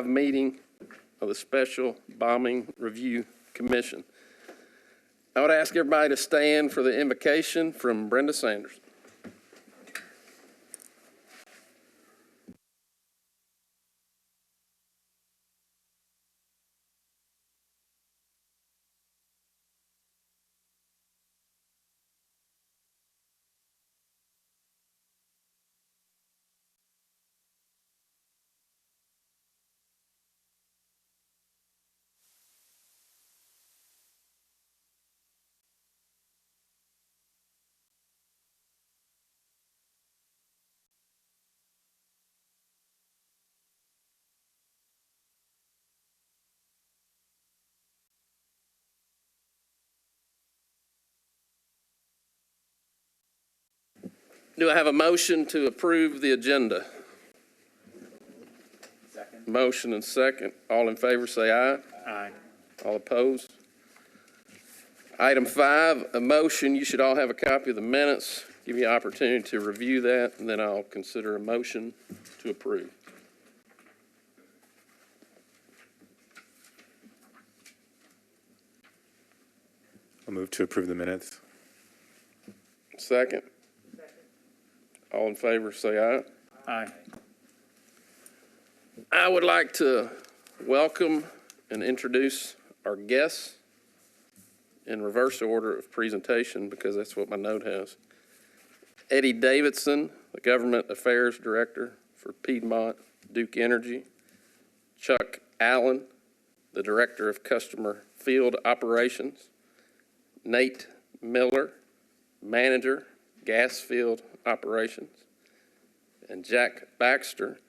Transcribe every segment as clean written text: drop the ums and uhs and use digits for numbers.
Meeting of the Special Bombing Review Commission. I would ask everybody to stand for the invocation from Brenda Sanders. Do I have a motion to approve the agenda? Second. Motion and second. All in favor say aye. Aye. All opposed? Item 5, a motion. You should all have a copy of the minutes. Give you an opportunity to review that, and then I'll consider a motion to approve. I'll move to approve the minutes. Second. All in favor say aye. Aye. I would like to welcome and introduce our guests in reverse order of presentation because that's what my note has. Eddie Davidson, the Government Affairs Director for Piedmont Duke Energy. Chuck Allen, the Director of Customer Field Operations. Nate Miller, Manager, Gas Field Operations. And Jack Baxter,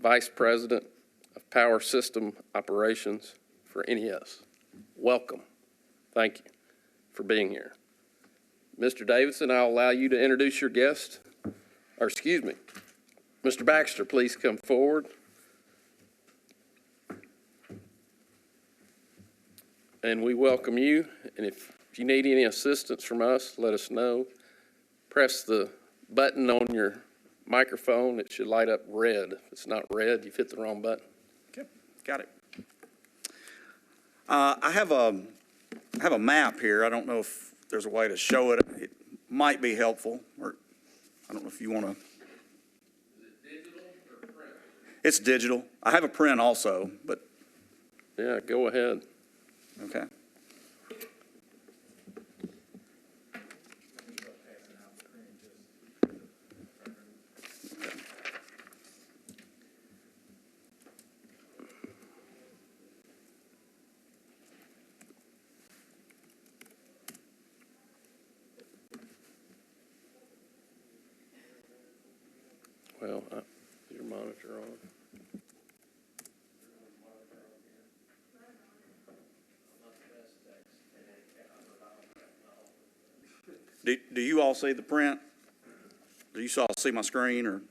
Vice President of Power System Operations for NES. Welcome. Thank you for being here. Mr. Davidson, I'll allow you to introduce your guest. Or excuse me, Mr. Baxter, please come forward. And we welcome you. And if you need any assistance from us, let us know. Press the button on your microphone. It should light up red. If it's not red, you've hit the wrong button. Okay, got it. I have a map here. I don't know if there's a way to show it. It might be helpful, or I don't know if you want to. Is it digital or print? It's digital. I have a print also, but Yeah, go ahead. okay. Well, is your monitor on? Do you all see the print? Do you all see my screen, or? Do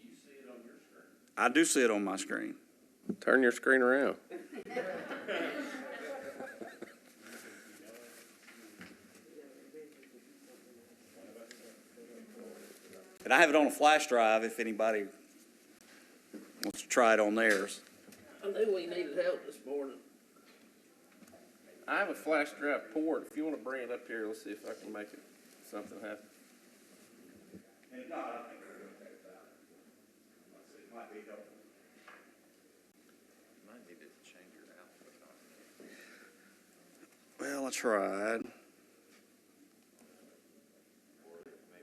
you see it on your screen? I do see it on my screen. Turn your screen around. And I have it on a flash drive if anybody wants to try it on theirs. I knew we needed help this morning. I have a flash drive port. If you want to bring it up here, let's see if I can make something happen. And if not, I think we're going to take it out. It might be helpful. You might need to change your output on. Well, I tried.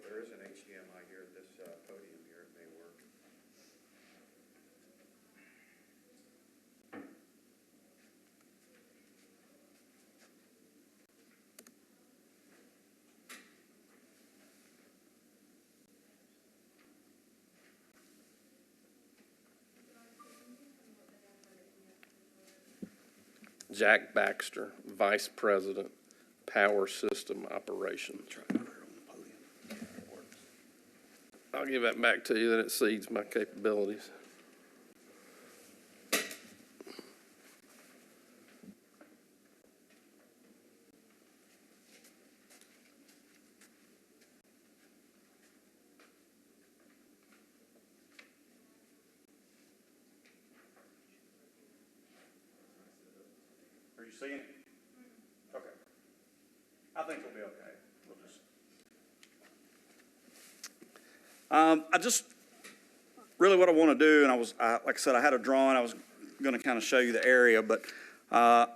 There is an HDMI here at this podium here. It may work. Jack Baxter, Vice President, Power System Operations. I'll give that back to you, then it exceeds my capabilities. seeing it? Okay. I think we'll be okay. We'll just. Really what I want to do, and like I said, I had a drawing. I was going to kind of show you the area, but I'm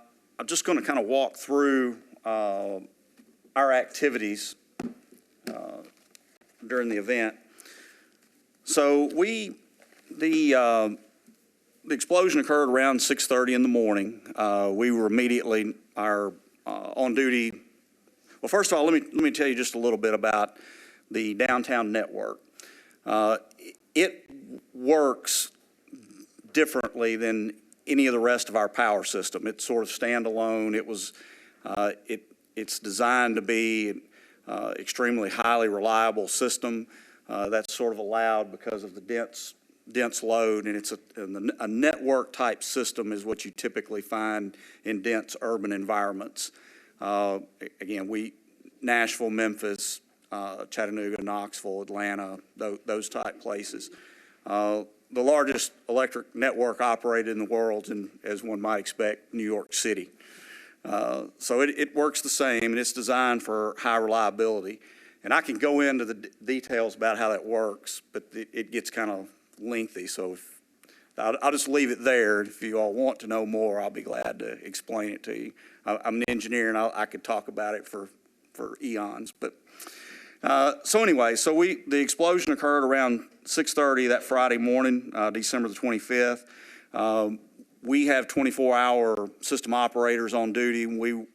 just going to kind of walk through our activities during the event. So the explosion occurred around 6:30 in the morning. We were immediately on duty. Well, first of all, let me tell you just a little bit about the downtown network. It works differently than any of the rest of our power system. It's sort of standalone. It's designed to be extremely highly reliable system. That's sort of allowed because of the dense load, and it's a network type system is what you typically find in dense urban environments. Again, Nashville, Memphis, Chattanooga, Knoxville, Atlanta, those type places. The largest electric network operated in the world, and as one might expect, New York City. So it works the same, and it's designed for high reliability. And I can go into the details about how that works, but it gets kind of lengthy. So I'll just leave it there. If you all want to know more, I'll be glad to explain it to you. I'm an engineer, and I could talk about it for eons. But so anyway, the explosion occurred around 6:30 that Friday morning, December the 25th. We have 24-hour system operators on duty. We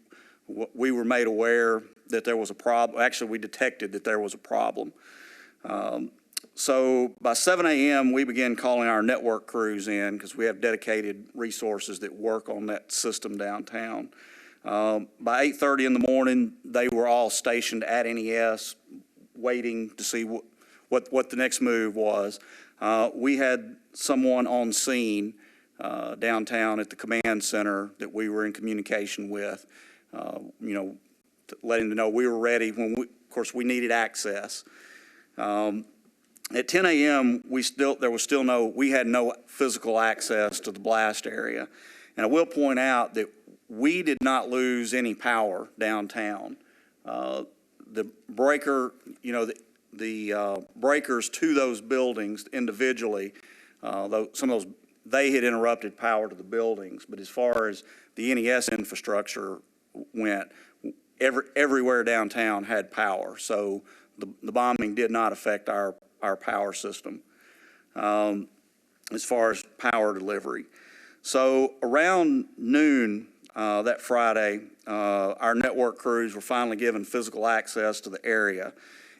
were made aware that there was a problem. Actually, we detected that there was a problem. So by 7 a.m., we began calling our network crews in because we have dedicated resources that work on that system downtown. By 8:30 in the morning, they were all stationed at NES, waiting to see what the next move was. We had someone on scene downtown at the command center that we were in communication with, letting them know we were ready. Of course, we needed access. At 10 a.m., we had no physical access to the blast area. And I will point out that we did not lose any power downtown. The breaker, the breakers to those buildings individually, some of those, they had interrupted power to the buildings. But as far as the NES infrastructure went, everywhere downtown had power. So the bombing did not affect our power system as far as power delivery. So around noon that Friday, our network crews were finally given physical access to the area.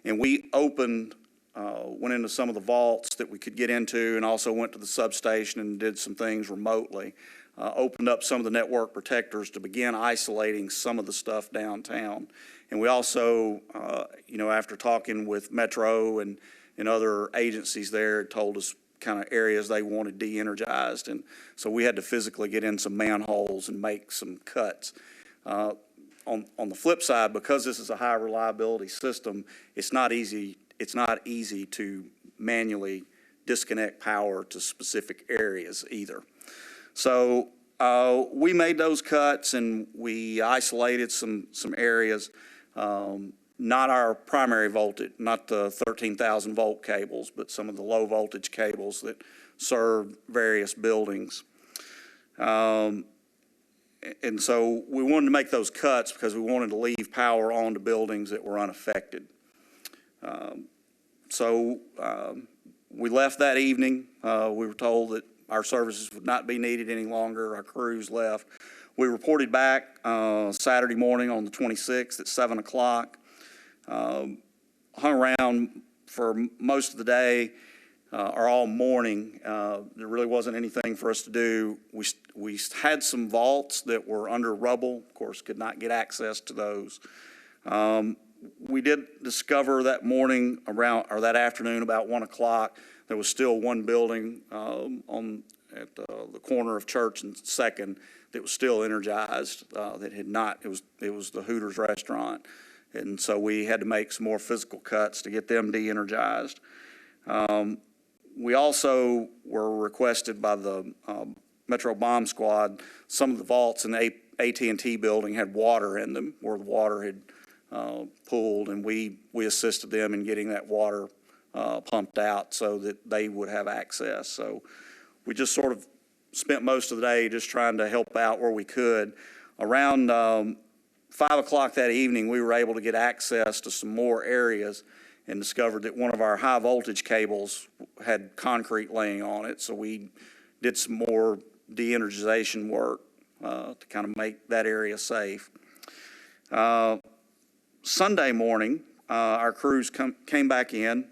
And we went into some of the vaults that we could get into, and also went to the substation and did some things remotely. Opened up some of the network protectors to begin isolating some of the stuff downtown. And we also, after talking with Metro and other agencies there, told us kind of areas they wanted de-energized. And so we had to physically get in some manholes and make some cuts. On the flip side, because this is a high reliability system, it's not easy to manually disconnect power to specific areas either. So we made those cuts, and we isolated some areas, not our primary voltage, not the 13,000 volt cables, but some of the low voltage cables that serve various buildings. And so we wanted to make those cuts because we wanted to leave power on to buildings that were unaffected. So we left that evening. We were told that our services would not be needed any longer. Our crews left. We reported back Saturday morning on the 26th at 7 o'clock. Hung around for most of the day or all morning. There really wasn't anything for us to do. We had some vaults that were under rubble. Of course, could not get access to those. We did discover that morning that afternoon about 1 o'clock, there was still one building at the corner of Church and 2nd that was still energized. That had not. It was the Hooters restaurant, and so we had to make some more physical cuts to get them de-energized. We also were requested by the Metro Bomb Squad, some of the vaults in AT&T building had water in them, where the water had pooled, and we assisted them in getting that water pumped out so that they would have access. So we just sort of spent most of the day just trying to help out where we could. Around 5 o'clock that evening, we were able to get access to some more areas and discovered that one of our high voltage cables had concrete laying on it. So we did some more de-energization work to kind of make that area safe. Sunday morning, our crews came back in.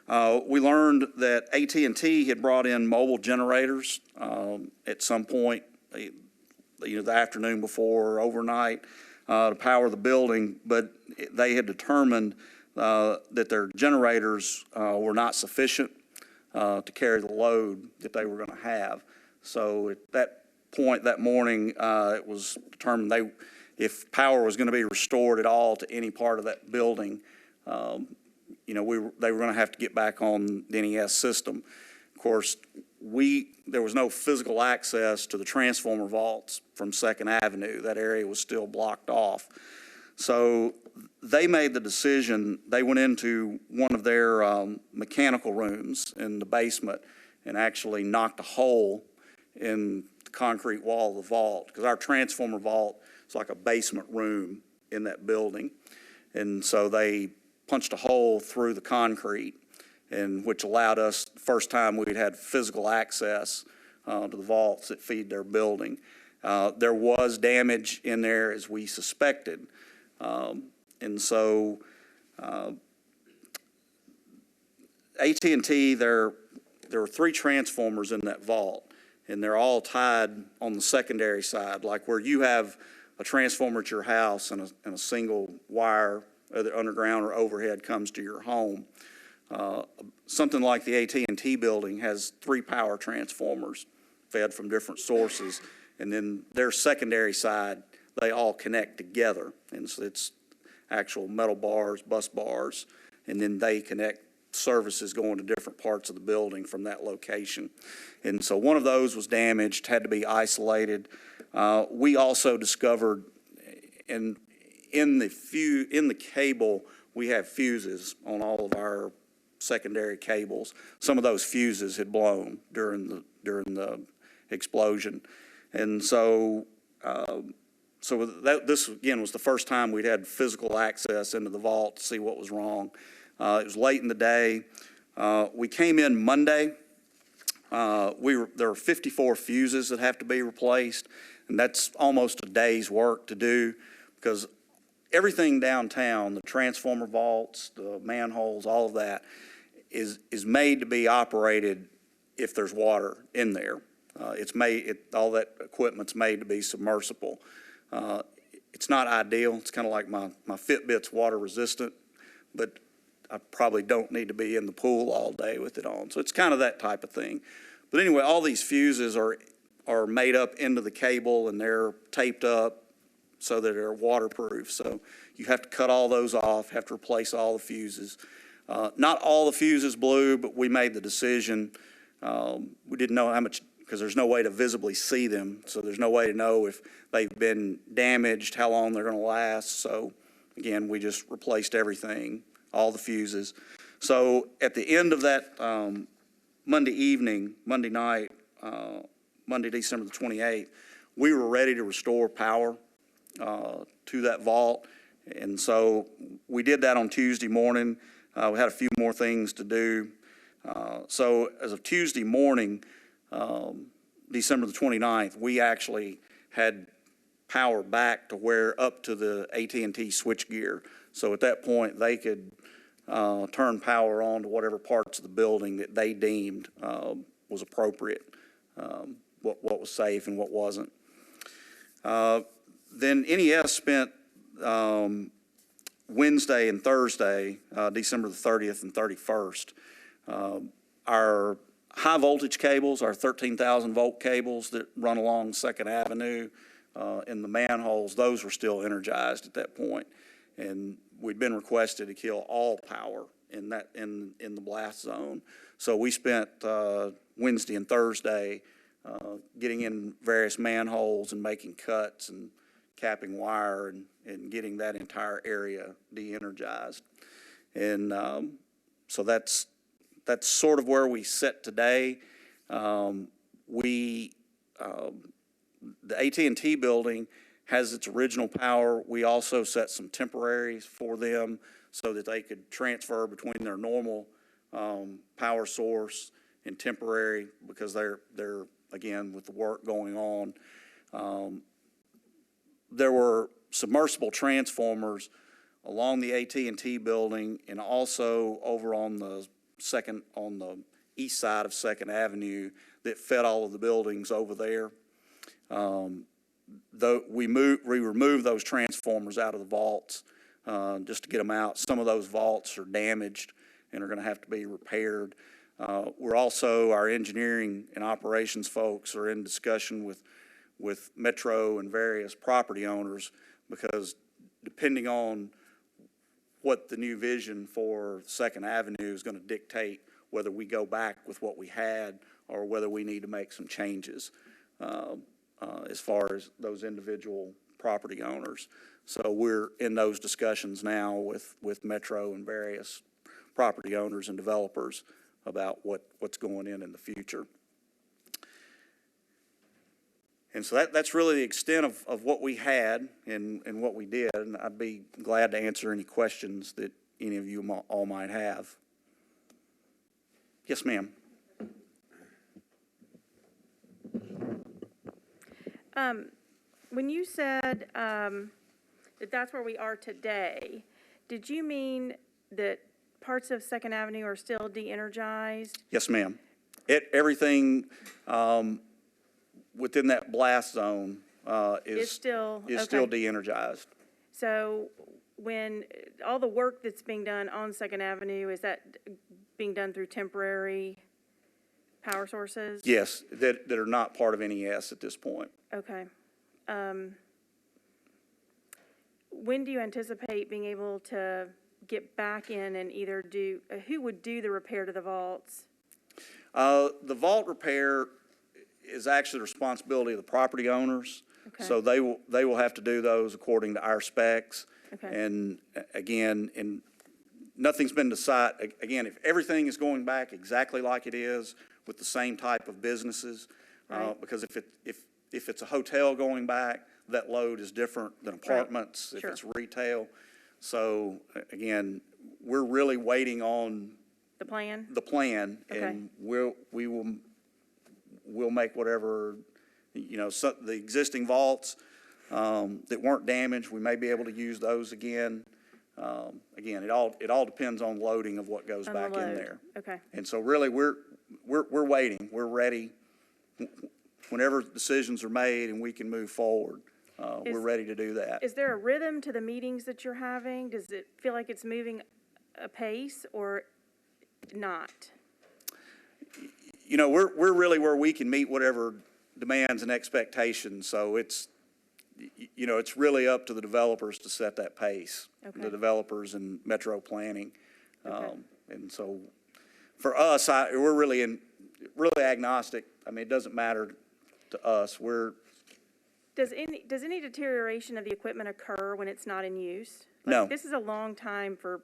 We learned that AT&T had brought in mobile generators at some point, the afternoon before or overnight, to power the building, but they had determined that their generators were not sufficient to carry the load that they were going to have. So at that point that morning, it was determined if power was going to be restored at all to any part of that building, they were going to have to get back on the NES system. Of course, there was no physical access to the transformer vaults from 2nd Avenue. That area was still blocked off. So they made the decision. They went into one of their mechanical rooms in the basement and actually knocked a hole in the concrete wall of the vault, because our transformer vault is like a basement room in that building. And so they punched a hole through the concrete, and which allowed us, first time we'd had physical access to the vaults that feed their building. There was damage in there, as we suspected. And so AT&T, there were 3 transformers in that vault, and they're all tied on the secondary side, like where you have a transformer at your house and a single wire, either underground or overhead, comes to your home. Something like the AT&T building has 3 power transformers fed from different sources, and then their secondary side, they all connect together, and so it's actual metal bars, bus bars, and then they connect services going to different parts of the building from that location. And so one of those was damaged, had to be isolated. We also discovered in the cable, we have fuses on all of our secondary cables. Some of those fuses had blown during the explosion, and so this again was the first time we'd had physical access into the vault to see what was wrong. It was late in the day. We came in Monday. There were 54 fuses that have to be replaced, and that's almost a day's work to do, because everything downtown, the transformer vaults, the manholes, all of that, is made to be operated if there's water in there. All that equipment's made to be submersible. It's not ideal. It's kind of like my Fitbit's water resistant, but I probably don't need to be in the pool all day with it on. So it's kind of that type of thing. But anyway, all these fuses are made up into the cable, and they're taped up so that they're waterproof. So you have to cut all those off, have to replace all the fuses. Not all the fuses blew, but we made the decision. We didn't know how much, because there's no way to visibly see them. So there's no way to know if they've been damaged, how long they're going to last. So again, we just replaced everything, all the fuses. So at the end of that Monday night, Monday, December the 28th, we were ready to restore power to that vault. And so we did that on Tuesday morning. We had a few more things to do. So as of Tuesday morning, December the 29th, we actually had power back to up to the AT&T switchgear. So at that point, they could turn power on to whatever parts of the building that they deemed was appropriate, what was safe and what wasn't. Then NES spent Wednesday and Thursday, December the 30th and 31st, our high voltage cables, our 13,000 volt cables that run along 2nd Avenue in the manholes, those were still energized at that point. And we'd been requested to kill all power in the blast zone. So we spent Wednesday and Thursday getting in various manholes and making cuts and capping wire and getting that entire area de-energized. And so that's sort of where we sit today. The AT&T building has its original power. We also set some temporaries for them so that they could transfer between their normal power source and temporary, because they're again, with the work going on. There were submersible transformers along the AT&T building and also over on the east side of 2nd Avenue that fed all of the buildings over there. Though we removed those transformers out of the vaults just to get them out. Some of those vaults are damaged and are going to have to be repaired. Our engineering and operations folks are in discussion with Metro and various property owners, because depending on what the new vision for 2nd Avenue is going to dictate whether we go back with what we had or whether we need to make some changes as far as those individual property owners. So we're in those discussions now with Metro and various property owners and developers about what's going in the future. And so that's really the extent of what we had and what we did, and I'd be glad to answer any questions that any of you all might have. Yes, ma'am. When you said that that's where we are today, did you mean that parts of 2nd Avenue are still de-energized? Yes, ma'am. Everything within that blast zone is still de-energized. So when all the work that's being done on 2nd Avenue, is that being done through temporary power sources? Yes, that are not part of NES at this point. Okay. When do you anticipate being able to get back in and either do, who would do the repair to the vaults? The vault repair is actually the responsibility of the property owners. Okay. So they will have to do those according to our specs. Okay. And again, nothing's been decided. Again, if everything is going back exactly like it is with the same type of businesses, Right. because if it's a hotel going back, that load is different than apartments. Right. If it's retail. So again, we're really waiting on The plan? Okay. And we'll make whatever, the existing vaults that weren't damaged, we may be able to use those again. Again, it all depends on loading of what goes On the back in load. there. Okay. And so really, we're waiting. We're ready. Whenever decisions are made and we can move forward, we're ready to do that. Is there a rhythm to the meetings that you're having? Does it feel like it's moving apace or not? We're really where we can meet whatever demands and expectations. So it's really up to the developers to set that pace. Okay. The developers and Metro Planning. Okay. And so for us, we're really agnostic. I mean, it doesn't matter to us. Does any deterioration of the equipment occur when it's not in use? No. This is a long time for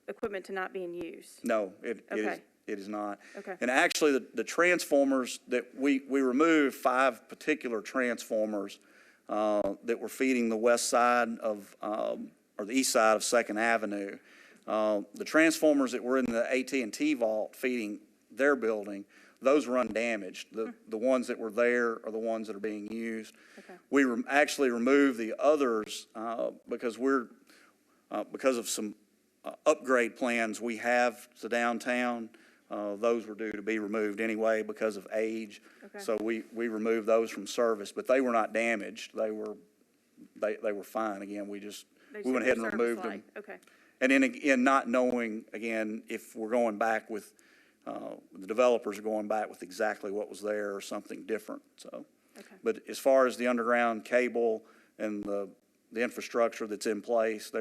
equipment to not be in use. No, it Okay. is not. Okay. And actually, the transformers that we removed 5 particular transformers that were feeding the west side of, or the east side of 2nd Avenue. The transformers that were in the AT&T vault feeding their building, those were undamaged. The ones that were there are the ones that are being used. Okay. We actually removed the others because because of some upgrade plans we have to downtown. Those were due to be removed anyway because of age. Okay. So we removed those from service, but they were not damaged. They were fine. Again, we went ahead and removed them. Okay. And then again, not knowing, again, if we're going back with, the developers are going back with exactly what was there or something different, so. Okay. But as far as the underground cable and the infrastructure that's in place,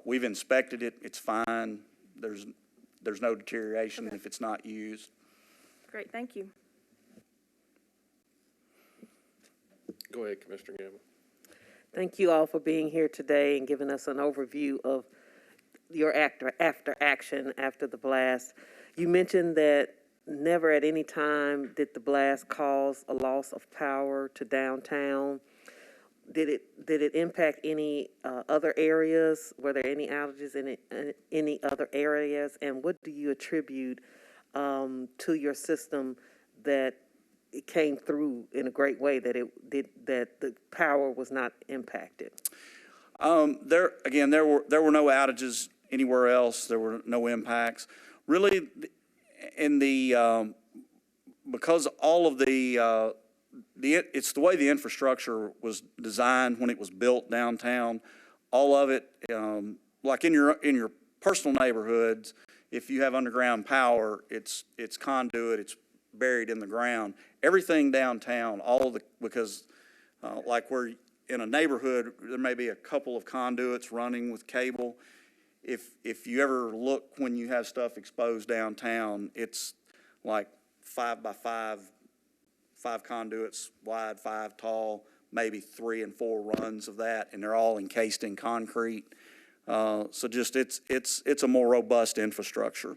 we've inspected it, it's fine. There's no deterioration Okay. if it's not used. Great, thank you. Go ahead, Commissioner Gamble. Thank you all for being here today and giving us an overview of your after action after the blast. You mentioned that never at any time did the blast cause a loss of power to downtown. Did it impact any other areas? Were there any outages in any other areas? And what do you attribute to your system that it came through in a great way, that the power was not impacted? There were no outages anywhere else. There were no impacts. Really, because all of it's the way the infrastructure was designed when it was built downtown. All of it, like in your personal neighborhoods, if you have underground power, it's conduit, it's buried in the ground. Everything downtown, because like we're in a neighborhood, there may be a couple of conduits running with cable. If you ever look when you have stuff exposed downtown, it's like 5 by 5 conduits wide, 5 tall, maybe 3 and 4 runs of that, and they're all encased in concrete. So just it's a more robust infrastructure.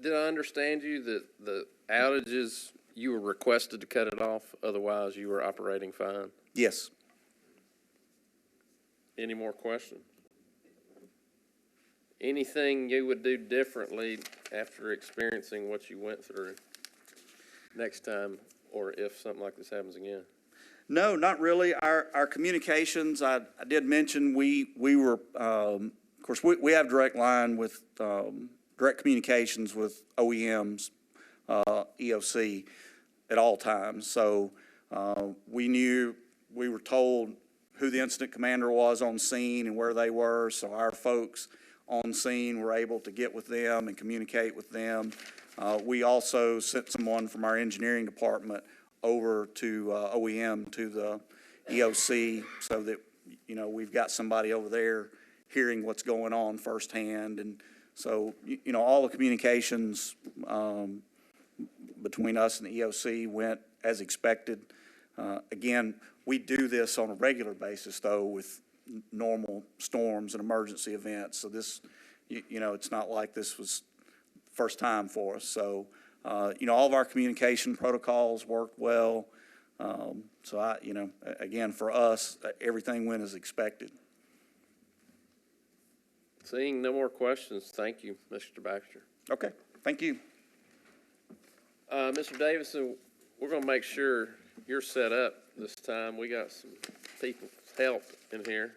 Did I understand you that the outages, you were requested to cut it off, otherwise you were operating fine? Yes. Any more questions? Anything you would do differently after experiencing what you went through next time, or if something like this happens again? No, not really. Our communications, I did mention we were, of course, we have direct line with, direct communications with OEMs, EOC at all times. So we were told who the incident commander was on scene and where they were. So our folks on scene were able to get with them and communicate with them. We also sent someone from our engineering department over to OEM, to the EOC, so that, we've got somebody over there hearing what's going on firsthand. And so, all the communications between us and the EOC went as expected. Again, we do this on a regular basis, though, with normal storms and emergency events. So this, it's not like this was first time for us. So, all of our communication protocols worked well. So again, for us, everything went as expected. Seeing no more questions, thank you, Mr. Baxter. Okay, thank you. Mr. Davidson, we're going to make sure you're set up this time. We got some people's help in here.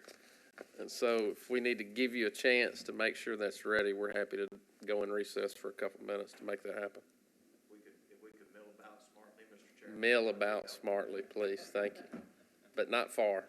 And so if we need to give you a chance to make sure that's ready, we're happy to go in recess for a couple minutes to make that happen. If we could mill about smartly, Mr. Chairman. Mill about smartly, please. Thank you. But not far.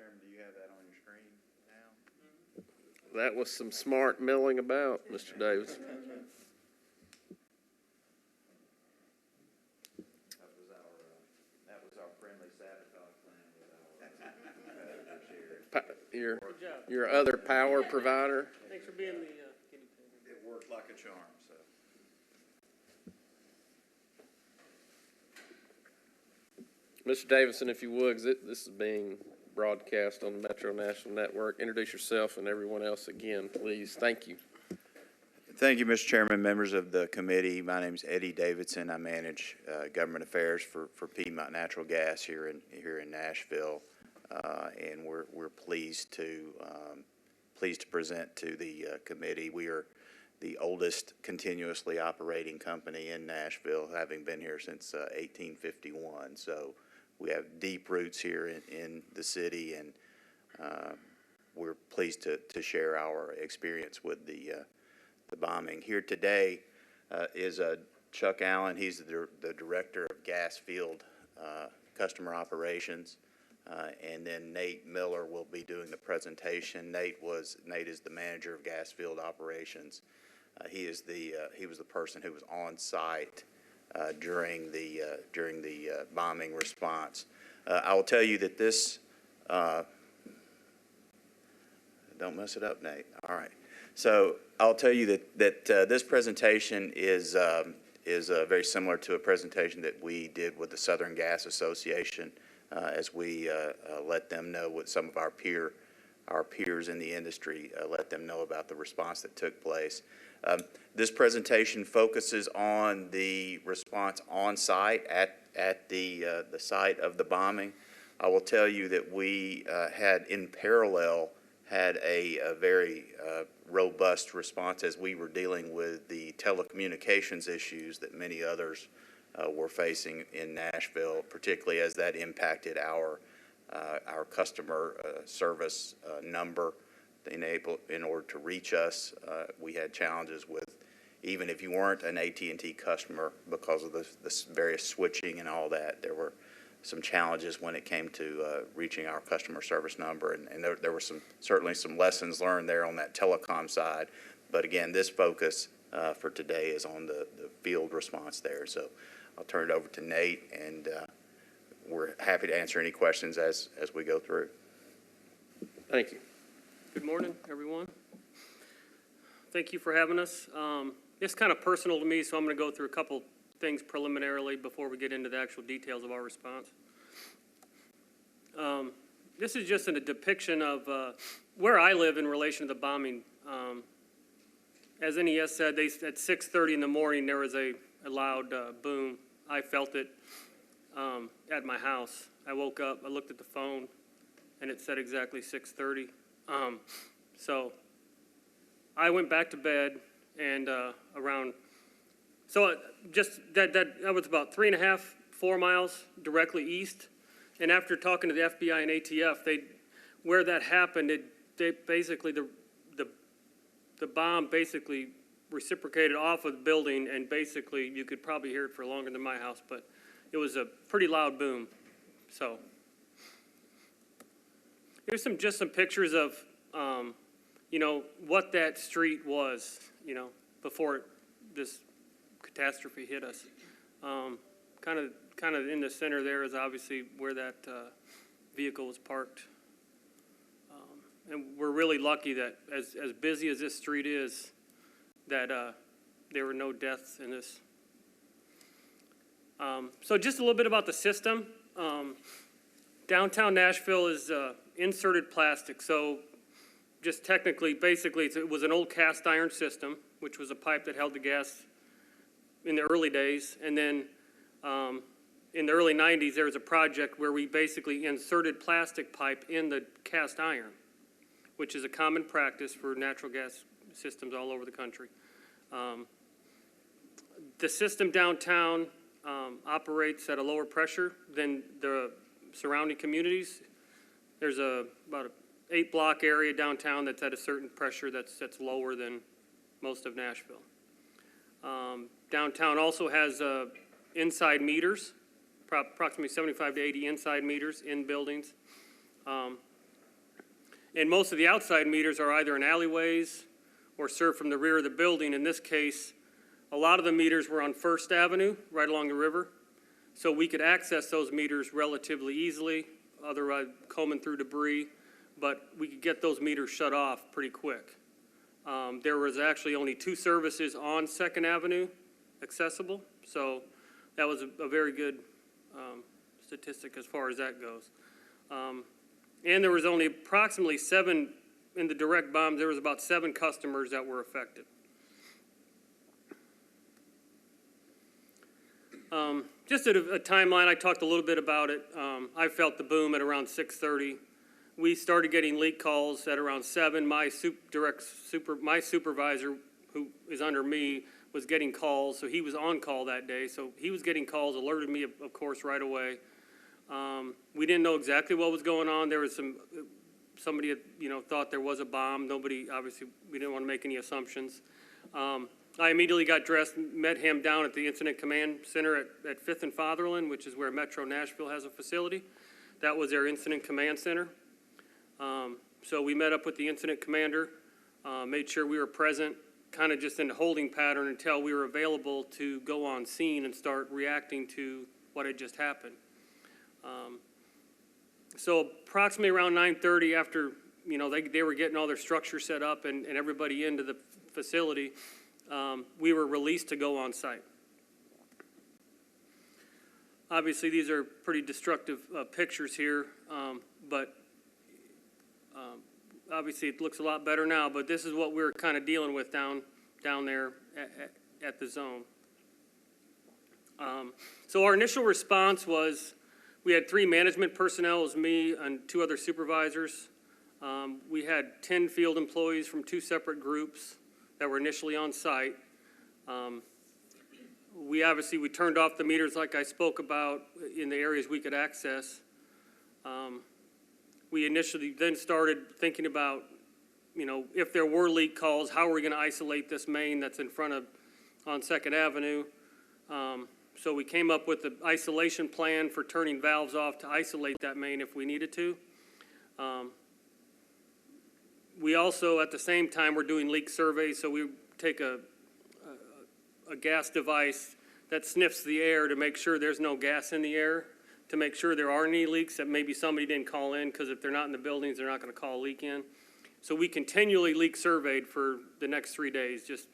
Chairman, do you have that on your screen now? That was some smart milling about, Mr. Davis. That was our friendly sabotage plan with our competitors here. Your other power provider. Thanks for being the guinea pig. It worked like a charm, so. Mr. Davidson, if you would, 'cause this is being broadcast on the Metro National Network. Introduce yourself and everyone else again, please. Thank you. Thank you, Mr. Chairman, members of the committee. My name is Eddie Davidson. I manage government affairs for Piedmont Natural Gas here in Nashville, and we're pleased to present to the committee. We are the oldest continuously operating company in Nashville, having been here since 1851. So we have deep roots here in the city, and we're pleased to share our experience with the bombing. Here today is Chuck Allen. He's the director of gas field customer operations, and then Nate Miller will be doing the presentation. Nate is the manager of gas field operations. He was the person who was on site during the bombing response. I will tell you that this. Don't mess it up, Nate. All right. So I'll tell you that this presentation is very similar to a presentation that we did with the Southern Gas Association, as we let them know what some of our peers in the industry let them know about the response that took place. This presentation focuses on the response on site at the site of the bombing. I will tell you that we had in parallel a very robust response as we were dealing with the telecommunications issues that many others were facing in Nashville, particularly as that impacted our customer service number. In order to reach us, we had challenges with, even if you weren't an AT&T customer, because of the various switching and all that, there were some challenges when it came to reaching our customer service number, and there were certainly some lessons learned there on that telecom side. But again, this focus for today is on the field response there. So I'll turn it over to Nate, and we're happy to answer any questions as we go through. Thank you. Good morning, everyone. Thank you for having us. It's kind of personal to me, so I'm going to go through a couple things preliminarily before we get into the actual details of our response. This is just a depiction of where I live in relation to the bombing. As NES said, at 6:30 in the morning, there was a loud boom. I felt it at my house. I woke up, I looked at the phone, and it said exactly 6:30. So I went back to bed, and just that was about 3.5, 4 miles directly east. And after talking to the FBI and ATF, where that happened, they basically the bomb basically reciprocated off of the building, and basically you could probably hear it for longer than my house, but it was a pretty loud boom. So here's just some pictures of what that street was, before this catastrophe hit us. Kind of in the center there is obviously where that vehicle was parked. And we're really lucky that as busy as this street is, that there were no deaths in this. So just a little bit about the system. Downtown Nashville is inserted plastic. So just technically, basically, it was an old cast iron system, which was a pipe that held the gas in the early days. And then in the early 90s, there was a project where we basically inserted plastic pipe in the cast iron, which is a common practice for natural gas systems all over the country. The system downtown operates at a lower pressure than the surrounding communities. There's about an 8-block area downtown that's at a certain pressure that's lower than most of Nashville. Downtown also has inside meters, approximately 75 to 80 inside meters in buildings. And most of the outside meters are either in alleyways or served from the rear of the building. In this case, a lot of the meters were on First Avenue, right along the river. So we could access those meters relatively easily, otherwise combing through debris, but we could get those meters shut off pretty quick. There was actually only 2 services on Second Avenue accessible, so that was a very good statistic as far as that goes. And there was only approximately 7, in the direct bombs, there was about 7 customers that were affected. Just at a timeline, I talked a little bit about it. I felt the boom at around 6:30. We started getting leak calls at around 7. My supervisor, who is under me, was getting calls, so he was on call that day. So he was getting calls, alerted me, of course, right away. We didn't know exactly what was going on. There was somebody, thought there was a bomb. Nobody, obviously, we didn't want to make any assumptions. I immediately got dressed, met him down at the Incident Command Center at 5th and Fatherland, which is where Metro Nashville has a facility. That was their Incident Command Center. So we met up with the incident commander, made sure we were present, kind of just in a holding pattern until we were available to go on scene and start reacting to what had just happened. So approximately around 9:30, after they were getting all their structure set up and everybody into the facility, we were released to go on site. Obviously, these are pretty destructive pictures here, but obviously it looks a lot better now, but this is what we were kind of dealing with down there at the zone. So our initial response was we had 3 management personnel, it was me and 2 other supervisors. We had 10 field employees from 2 separate groups that were initially on site. We turned off the meters like I spoke about in the areas we could access. We initially then started thinking about, if there were leak calls, how are we going to isolate this main that's in front of on 2nd Avenue? So we came up with the isolation plan for turning valves off to isolate that main if we needed to. We also, at the same time, we're doing leak surveys, so we take a gas device that sniffs the air to make sure there's no gas in the air, to make sure there are any leaks that maybe somebody didn't call in, because if they're not in the buildings, they're not going to call a leak in. So we continually leak surveyed for the next 3 days, just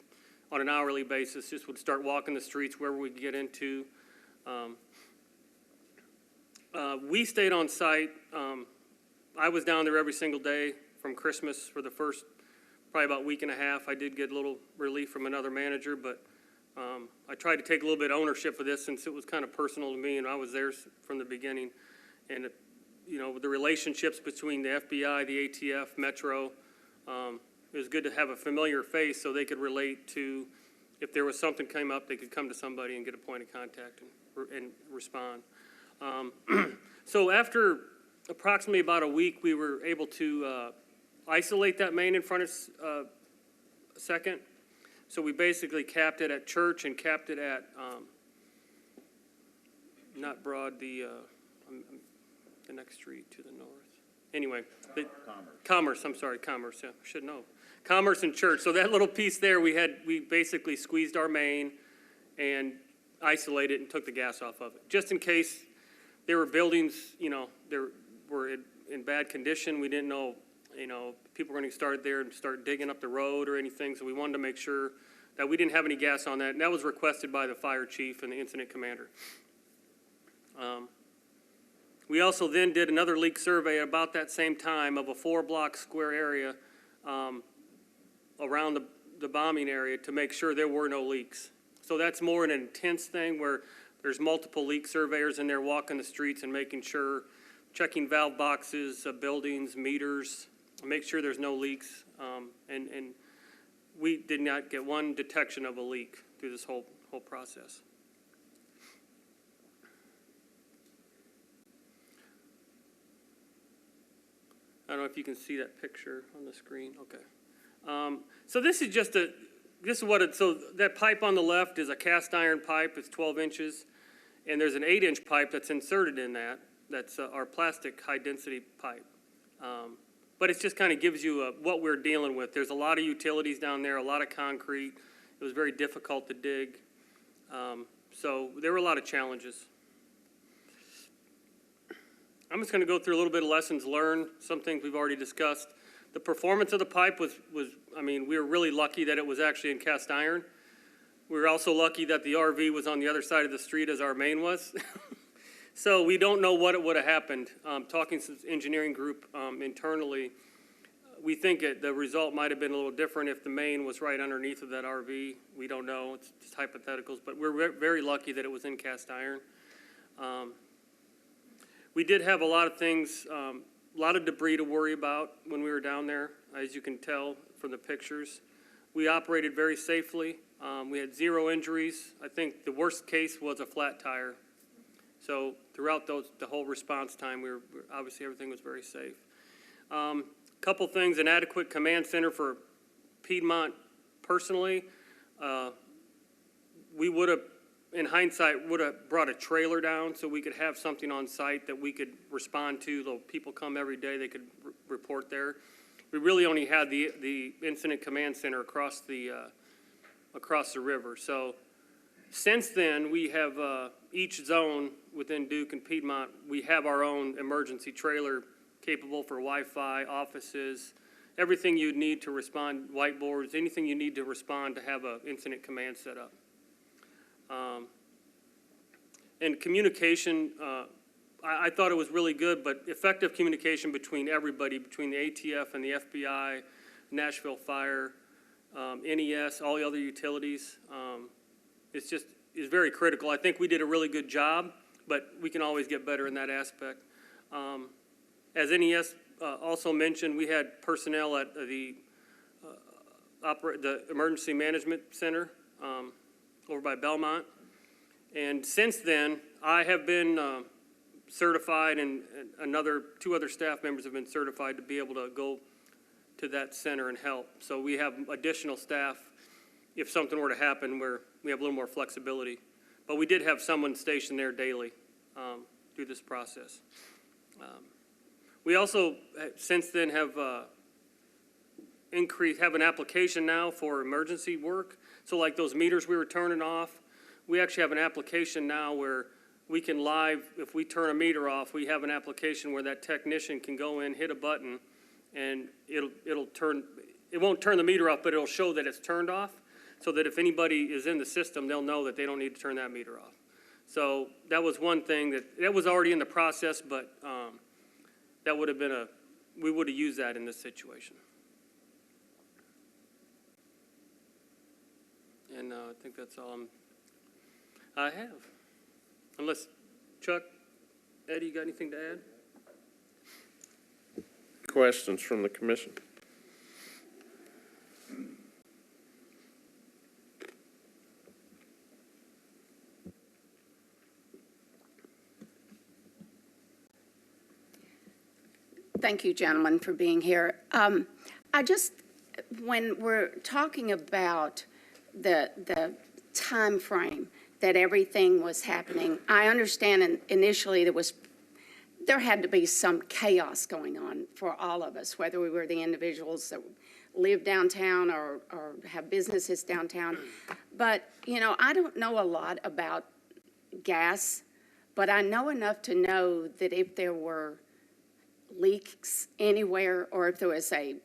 on an hourly basis, just would start walking the streets wherever we could get into. We stayed on site. I was down there every single day from Christmas for the first probably about week and a half. I did get a little relief from another manager, but I tried to take a little bit of ownership of this since it was kind of personal to me, and I was there from the beginning. And, the relationships between the FBI, the ATF, Metro, it was good to have a familiar face so they could relate to, if there was something came up, they could come to somebody and get a point of contact and respond. So after approximately about a week, we were able to isolate that main in front of Second. So we basically capped it at Church and capped it at, not Broad, the next street to the north. Anyway. Commerce, yeah, should know. Commerce and Church. So that little piece there, we basically squeezed our main and isolated it and took the gas off of it. Just in case there were buildings, there were in bad condition. We didn't know, people were going to start there and start digging up the road or anything. So we wanted to make sure that we didn't have any gas on that. And that was requested by the fire chief and the incident commander. We also then did another leak survey about that same time of a 4-block square area around the bombing area to make sure there were no leaks. So that's more an intense thing where there's multiple leak surveyors in there walking the streets and making sure, checking valve boxes, buildings, meters, make sure there's no leaks. And we did not get one detection of a leak through this whole process. I don't know if you can see that picture on the screen. Okay. So this is so that pipe on the left is a cast iron pipe. It's 12 inches. And there's an 8-inch pipe that's inserted in that. That's our plastic high density pipe. But it just kind of gives you what we're dealing with. There's a lot of utilities down there, a lot of concrete. It was very difficult to dig. So there were a lot of challenges. I'm just going to go through a little bit of lessons learned, some things we've already discussed. The performance of the pipe was I mean, we were really lucky that it was actually in cast iron. We were also lucky that the RV was on the other side of the street as our main was. So we don't know what would have happened. Talking to the engineering group internally, we think the result might have been a little different if the main was right underneath of that RV. We don't know. It's just hypotheticals. But we're very lucky that it was in cast iron. We did have a lot of things, a lot of debris to worry about when we were down there, as you can tell from the pictures. We operated very safely. We had 0 injuries. I think the worst case was a flat tire. So throughout the whole response time, obviously everything was very safe. Couple things, an adequate command center for Piedmont personally. We would have, in hindsight, would have brought a trailer down so we could have something on site that we could respond to. Though people come every day, they could report there. We really only had the incident command center across the river. So since then, we have each zone within Duke and Piedmont, we have our own emergency trailer capable for Wi-Fi, offices, everything you'd need to respond, whiteboards, anything you need to respond to have an incident command set up. And communication, I thought it was really good, but effective communication between everybody, between the ATF and the FBI, Nashville Fire, NES, all the other utilities, it's very critical. I think we did a really good job, but we can always get better in that aspect. As NES also mentioned, we had personnel at the Emergency Management Center over by Belmont. And since then, I have been certified, and 2 other staff members have been certified to be able to go to that center and help. So we have additional staff if something were to happen where we have a little more flexibility. But we did have someone stationed there daily through this process. We also, since then, have have an application now for emergency work. So like those meters we were turning off, we actually have an application now where we can if we turn a meter off, we have an application where that technician can go in, hit a button, and it won't turn the meter off, but it'll show that it's turned off, so that if anybody is in the system, they'll know that they don't need to turn that meter off. So that was one thing that was already in the process, but that would have been we would have used that in this situation. And I think that's all I have. Unless, Chuck, Eddie, you got anything to add? Questions from the commission? Thank you, gentlemen, for being here. When we're talking about the time frame that everything was happening, I understand initially there had to be some chaos going on for all of us, whether we were the individuals that live downtown or have businesses downtown. But, I don't know a lot about gas, but I know enough to know that if there were leaks anywhere, or if there was a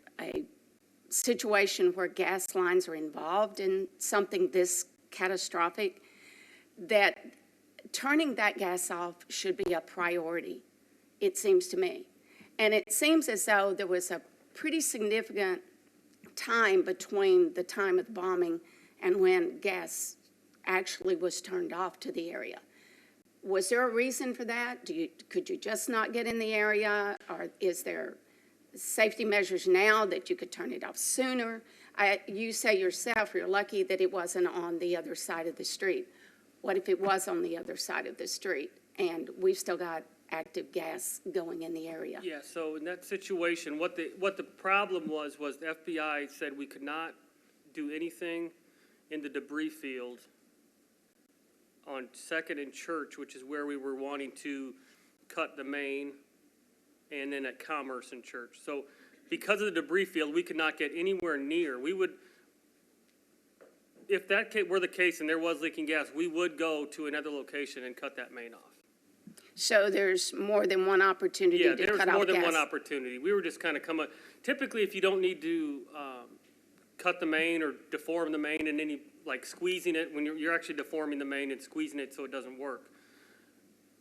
situation where gas lines are involved in something this catastrophic, that turning that gas off should be a priority, it seems to me. And it seems as though there was a pretty significant time between the time of the bombing and when gas actually was turned off to the area. Was there a reason for that? Could you just not get in the area? Or is there safety measures now that you could turn it off sooner? You say yourself you're lucky that it wasn't on the other side of the street. What if it was on the other side of the street and we've still got active gas going in the area? Yeah, so in that situation, what the problem was the FBI said we could not do anything in the debris field on 2nd and Church, which is where we were wanting to cut the main, and then at Commerce and Church. So because of the debris field, we could not get anywhere near. We would, if that were the case and there was leaking gas, we would go to another location and cut that main off. So there's more than one opportunity Yeah, to there was cut off more than one gas. opportunity. We were just kind of typically if you don't need to cut the main or deform the main and any, like squeezing it, when you're actually deforming the main and squeezing it so it doesn't work.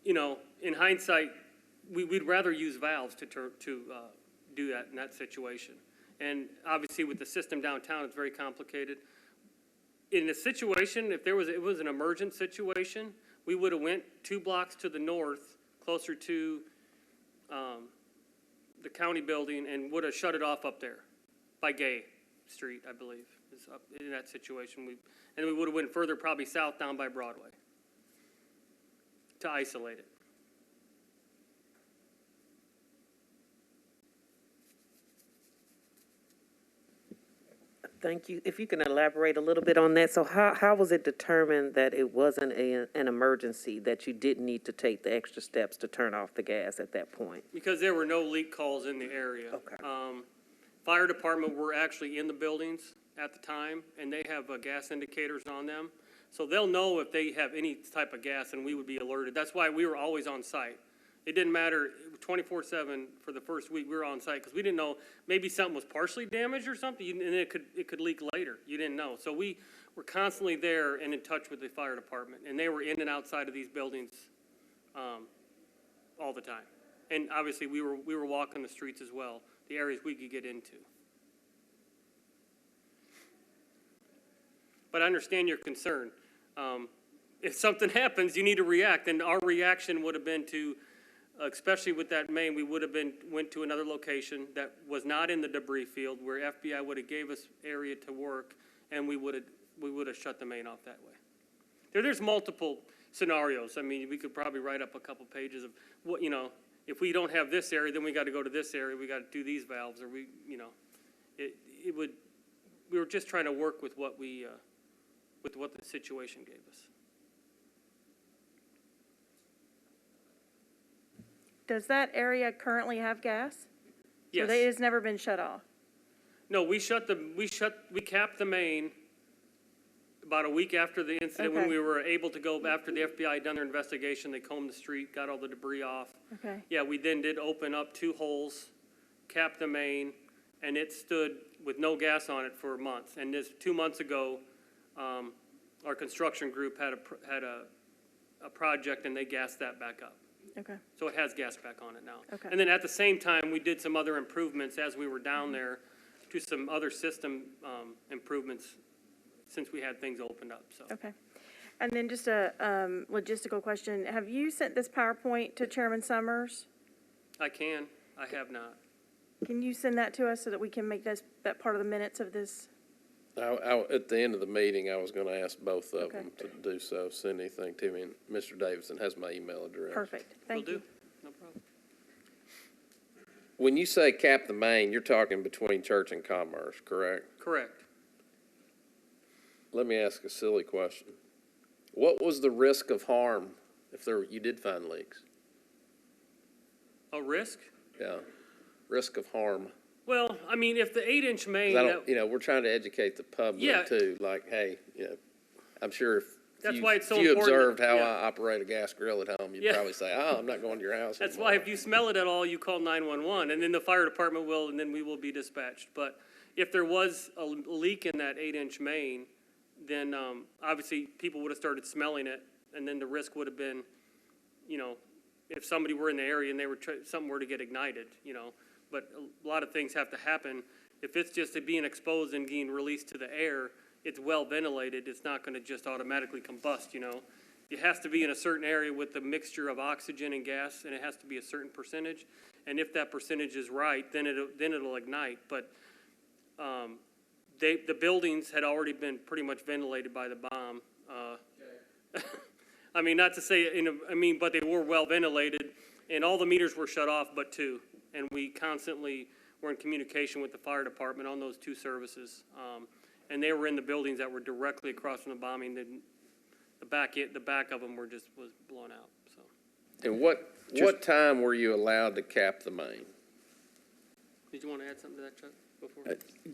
You know, in hindsight, we'd rather use valves to do that in that situation. And obviously with the system downtown, it's very complicated. In a situation, if it was an emergent situation, we would have went 2 blocks to the north, closer to the county building, and would have shut it off up there by Gay Street, I believe, is up in that situation. And we would have went further, probably south down by Broadway to isolate it. Thank you. If you can elaborate a little bit on that. So how was it determined that it wasn't an emergency, that you didn't need to take the extra steps to turn off the gas at that point? Because there were no leak calls in the area. Okay. Fire department were actually in the buildings at the time, and they have gas indicators on them. So they'll know if they have any type of gas, and we would be alerted. That's why we were always on site. It didn't matter, 24/7 for the first week, we were on site, because we didn't know, maybe something was partially damaged or something, and it could leak later. You didn't know. So we were constantly there and in touch with the fire department, and they were in and outside of these buildings all the time. And obviously, we were walking the streets as well, the areas we could get into. But I understand your concern. If something happens, you need to react, and our reaction would have been to, especially with that main, we would have went to another location that was not in the debris field, where FBI would have gave us area to work, and we would have shut the main off that way. There's multiple scenarios. I mean, we could probably write up a couple pages of what, you know, if we don't have this area, then we got to go to this area, we got to do these valves, or we were just trying to work with what with what the situation gave us. Does that area currently have gas? Yes. So it's never been shut off? No, we capped the main about a week after the incident, when Okay. we were able to go after the FBI had done their investigation. They combed the street, got all the debris off. Okay. Yeah, we then did open up 2 holes, capped the main, and it stood with no gas on it for months. And this 2 months ago, our construction group had a project, and they gassed that back up. Okay. So it has gas back on it now. Okay. And then at the same time, we did some other improvements as we were down there to some other system improvements since we had things opened up, so. Okay. And then just a logistical question. Have you sent this PowerPoint to Chairman Summers? I have not. Can you send that to us so that we can make that part of the minutes of this? At the end of the meeting, I was going to ask both of Okay. them to do so, send anything to me. And Mr. Davidson has my email address. Perfect. Thank Will you. do. No problem. When you say cap the main, you're talking between Church and Commerce, correct? Correct. Let me ask a silly question. What was the risk of harm if you did find leaks? A risk? Yeah, risk of harm. Well, I mean, if the 8-inch 'Cause main, I don't, we're trying to educate the Yeah. public too, like, hey, I'm sure if That's you, why it's so if you important, observed how yeah. I operate a gas grill at home, you'd Yeah. probably say, oh, I'm not going to your house that's anymore. why if you smell it at all, you call 911, and then the fire department will, and then we will be dispatched. But if there was a leak in that 8-inch main, then obviously people would have started smelling it, and then the risk would have been, if somebody were in the area and something were to get ignited, But a lot of things have to happen. If it's just being exposed and being released to the air, it's well ventilated. It's not going to just automatically combust, It has to be in a certain area with the mixture of oxygen and gas, and it has to be a certain percentage. And if that percentage is right, then it'll ignite. But the buildings had already been pretty much ventilated by the bomb. I mean, not to say, but they were well ventilated, and all the meters were shut off but 2. And we constantly were in communication with the fire department on those 2 services. And they were in the buildings that were directly across from the bombing. The back of them was blown out, so. And what time were you allowed to cap the main? Did you want to add something to that, Chuck, before?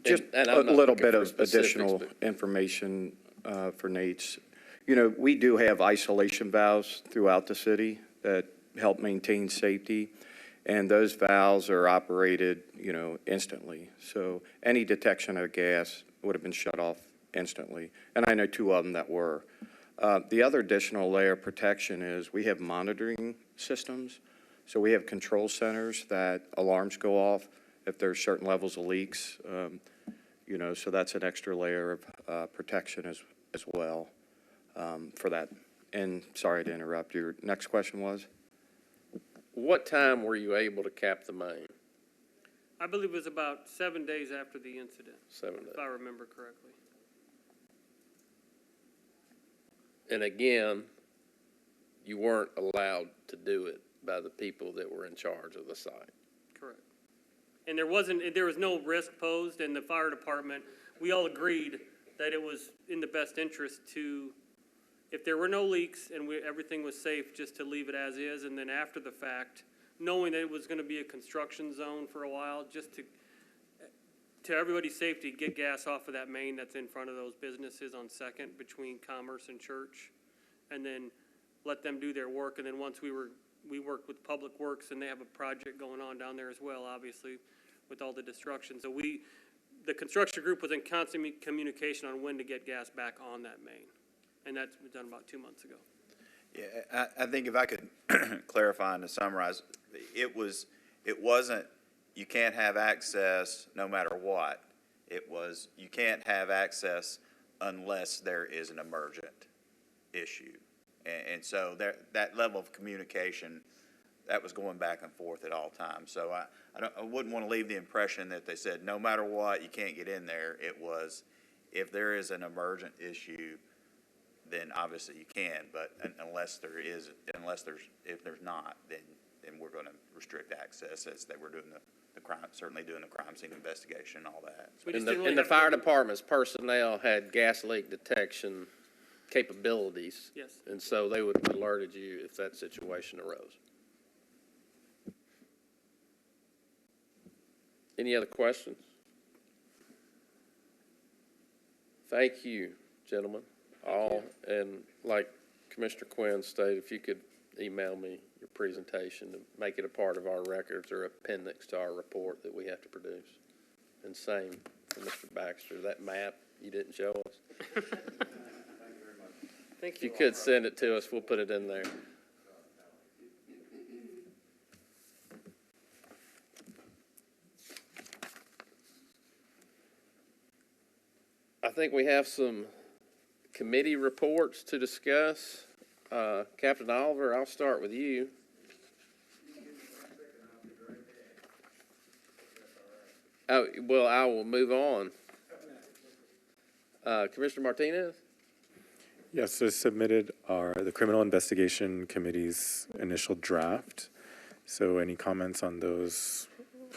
Just And a I'm not little looking bit for of specifics, additional but- information for Nate's. You know, we do have isolation valves throughout the city that help maintain safety, and those valves are operated, you know, instantly. So any detection of gas would have been shut off instantly, and I know 2 of them that were. The other additional layer of protection is we have monitoring systems. So we have control centers that alarms go off if there's certain levels of leaks, you know, so that's an extra layer of protection as well for that. And sorry to interrupt, your next question was? What time were you able to cap the main? I believe it was about 7 days after the incident, 7 days. if I remember correctly. And again, you weren't allowed to do it by the people that were in charge of the site. Correct. And there was no risk posed, and the fire department, we all agreed that it was in the best interest to, if there were no leaks and everything was safe, just to leave it as is, and then after the fact, knowing that it was gonna be a construction zone for a while, just to everybody's safety, get gas off of that main that's in front of those businesses on Second between Commerce and Church, and then let them do their work. And then once we worked with Public Works, and they have a project going on down there as well, obviously, with all the destruction. So the construction group was in constant communication on when to get gas back on that main. And that's been done about 2 months ago. Yeah, I think if I could clarify and to summarize, it wasn't, you can't have access no matter what. It was, you can't have access unless there is an emergent issue. And so that level of communication, that was going back and forth at all times. So I wouldn't want to leave the impression that they said, no matter what, you can't get in there. It was, if there is an emergent issue, then obviously you can, but if there's not, then we're going to restrict access as they were doing the crime, certainly doing the crime scene investigation and all that. We just And didn't really the have- fire department's personnel had gas leak detection capabilities. Yes. And so they would have alerted you if that situation arose. Any other questions? Thank you, gentlemen, all. And like Commissioner Quinn stated, if you could email me your presentation to make it a part of our records or appendix to our report that we have to produce. And same for Mr. Baxter, that map you didn't show us. Thank If you you. could send it to us, we'll put it in there. I think we have some committee reports to discuss. Captain Oliver, I'll start with you. Oh, well, I will move on. Commissioner Martinez? Yes, so submitted the Criminal Investigation Committee's initial draft. So any comments on those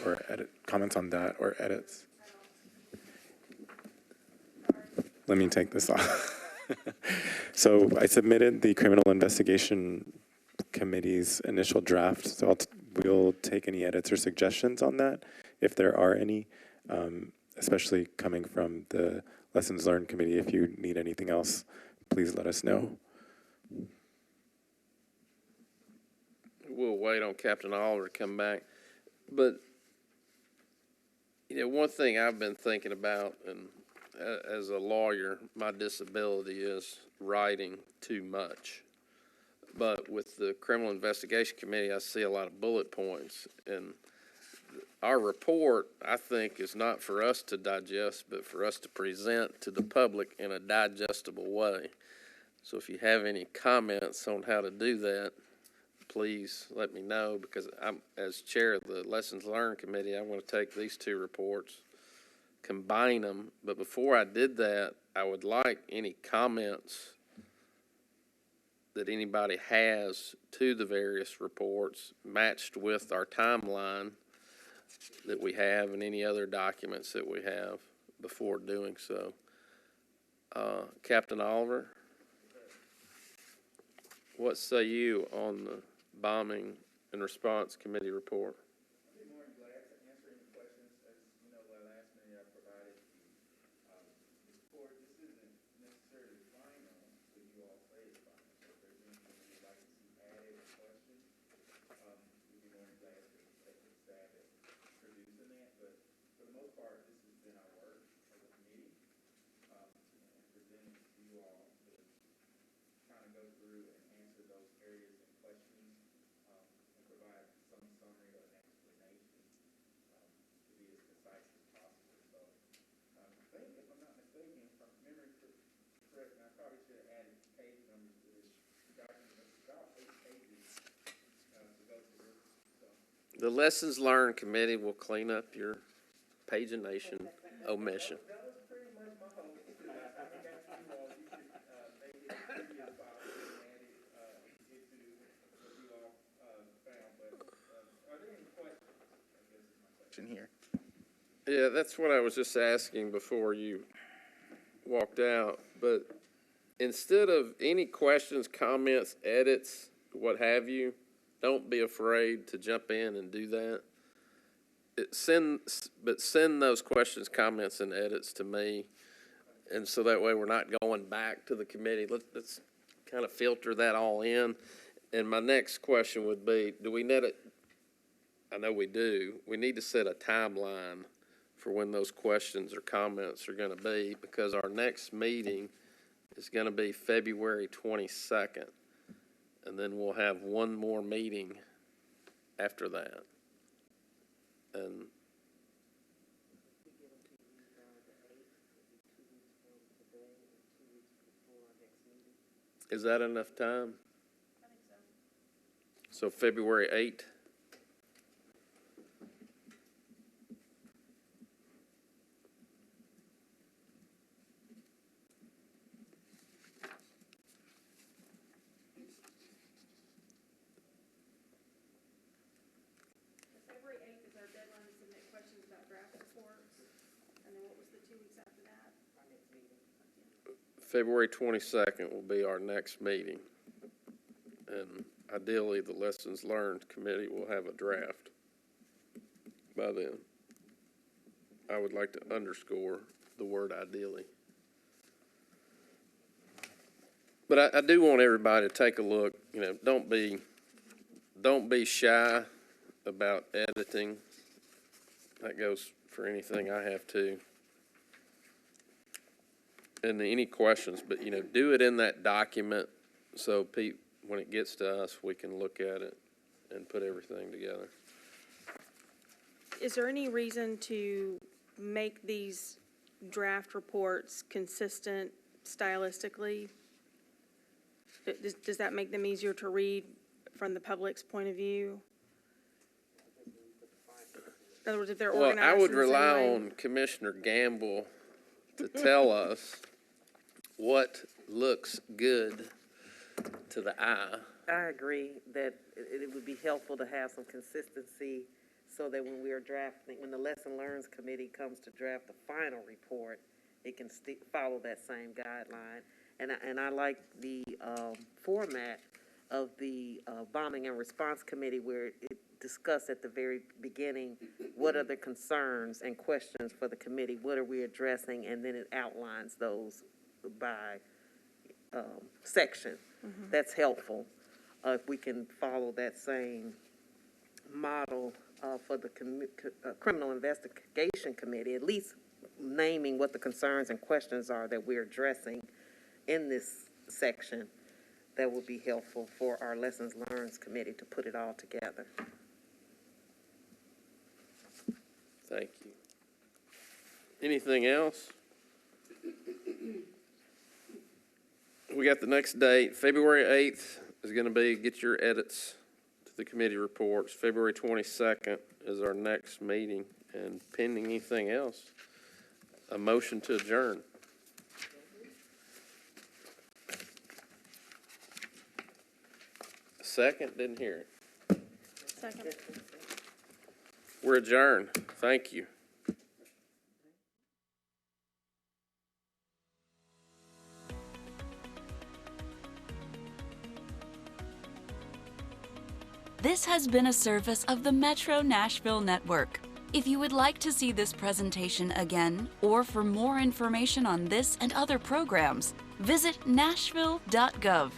or comments on that or edits? Let me take this off. So I submitted the Criminal Investigation Committee's initial draft. So we'll take any edits or suggestions on that, if there are any, especially coming from the Lessons Learned Committee. If you need anything else, please let us know. We'll wait on Captain Oliver to come back. But, you know, one thing I've been thinking about, and as a lawyer, my disability is writing too much. But with the Criminal Investigation Committee, I see a lot of bullet points. And our report, I think, is not for us to digest, but for us to present to the public in a digestible way. So if you have any comments on how to do that, please let me know, because I'm, as chair of the Lessons Learned Committee, I want to take these two reports, combine them. But before I did that, I would like any comments that anybody has to the various reports matched with our timeline that we have and any other documents that we have before doing so. Captain Oliver, what say you on the Bombing and Response Committee report? I'd be more than glad to answer any questions the most part, this has been our work as a committee, and presenting to you all to kind of go through and answer those areas and questions, and provide some summary or an explanation, to be as concise as possible. So, I think, if I'm not mistaken, from memory correct, and I probably should have added page numbers to this document, but it's about 8 pages, to go through. So, The Lessons Learned Committee will clean up your pagination omission. that was pretty much my hope. I think that's you all, you should, make it easier about and add it, into what you all, found, but, are there any questions? I guess is my question here. Yeah, that's what I was just asking before you walked out. But instead of any questions, comments, edits, what have you, don't be afraid to jump in and do that. Send those questions, comments, and edits to me, and so that way we're not going back to the committee. Let's kind of filter that all in. And my next question would be, do we need it? I know we do. We need to set a timeline for when those questions or comments are going to be, because our next meeting is going to be February 22nd, and then we'll have one more meeting after that. And is that enough time? I think so. So February 8th? February 8th is our deadline to submit questions about draft reports. And then what was the 2 weeks after that? Our next meeting. February 22nd will be our next meeting. And ideally, the Lessons Learned Committee will have a draft by then. I would like to underscore the word ideally. But I do want everybody to take a look, don't be shy about editing. That goes for anything I have to. And any questions, but, do it in that document so when it gets to us, we can look at it and put everything together. Is there any reason to make these draft reports consistent stylistically? Does that make them easier to read from the public's point of view? In other words, if they're Well, organized I would in the same rely way- on Commissioner Gamble to tell us what looks good to the eye. I agree that it would be helpful to have some consistency so that when we are drafting, when the Lesson Learns Committee comes to draft the final report, it can follow that same guideline. And I like the format of the Bombing and Response Committee, where it discussed at the very beginning what are the concerns and questions for the committee, what are we addressing, and then it outlines those by section. That's helpful. If we can follow that same model for the Criminal Investigation Committee, at least naming what the concerns and questions are that we're addressing in this section, that would be helpful for our Lessons Learned Committee to put it all together. Thank you. Anything else? We got the next date. February 8th is going to be, get your edits to the committee reports. February 22nd is our next meeting. And pending anything else, a motion to adjourn. Second, didn't hear it. Second. We're adjourned. Thank you. This has been a service of the Metro Nashville Network. If you would like to see this presentation again, or for more information on this and other programs, visit nashville.gov.